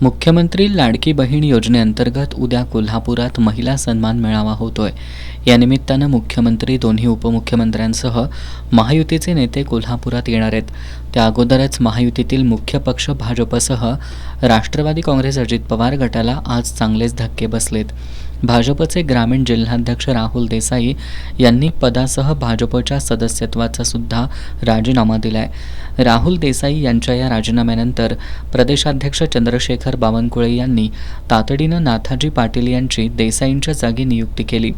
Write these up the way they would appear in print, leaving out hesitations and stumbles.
मुख्यमंत्री लाडकी बहीण योजनेअंतर्गत उद्या कोल्हापुरात महिला सन्मान मेळावा होतोय। या निमित्तानं मुख्यमंत्री दोन्ही उपमुख्यमंत्र्यांसह महायुतीचे नेते कोल्हापुरात येणार आहेत। त्या अगोदरच महायुतीतील मुख्य पक्ष भाजपसह राष्ट्रवादी काँग्रेस अजित पवार गटाला आज चांगलेच धक्के बसलेत। भाजपचे ग्रामीण जिल्हाध्यक्ष राहुल देसाई यांनी पदासह भाजपच्या सदस्यत्वाचा सुद्धा राजीनामा दिलाय। राहुल देसाई यांच्या या राजीनाम्यानंतर प्रदेशाध्यक्ष चंद्रशेखर बावनकुळे यांनी तातडीनं नाथाजी पाटील यांची देसाईंच्या जागी नियुक्ती केली।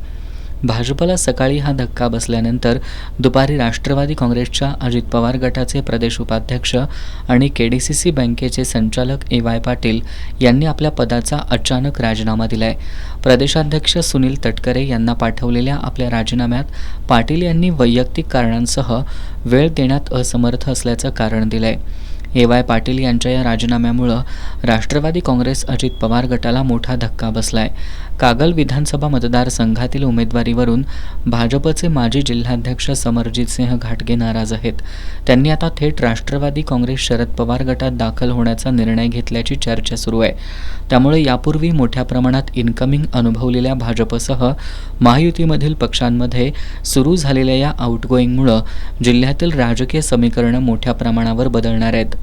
भाजपला सकाळी हा धक्का बसल्यानंतर दुपारी राष्ट्रवादी काँग्रेसच्या अजित पवार गटाचे प्रदेश उपाध्यक्ष आणि केडीसीसी बँकेचे संचालक ए.वाय. पाटील यांनी आपल्या पदाचा अचानक राजीनामा दिलाय। प्रदेशाध्यक्ष सुनील तटकरे यांना पाठवलेल्या आपल्या राजीनाम्यात पाटील यांनी वैयक्तिक कारणांसह वेळ देण्यात असमर्थ असल्याचं कारण दिलंय। ए.वाय. पाटील यांच्या या राजीनाम्यामुळे राष्ट्रवादी काँग्रेस अजित पवार गटाला मोठा धक्का बसलाय। कागल विधानसभा मतदारसंघातील उमेदवारीवरून भाजपचे माजी जिल्हाध्यक्ष समरजितसिंह घाटगे नाराज आहेत। त्यांनी आता थेट राष्ट्रवादी काँग्रेस शरद पवार गटात दाखल होण्याचा निर्णय घेतल्याची चर्चा सुरू आहे। त्यामुळे यापूर्वी मोठ्या प्रमाणात इन्कमिंग अनुभवलेल्या भाजपसह महायुतीमधील पक्षांमध्ये सुरू झालेल्या या आउटगोईंगमुळे जिल्ह्यातील राजकीय समीकरणं मोठ्या प्रमाणावर बदलणार आहेत।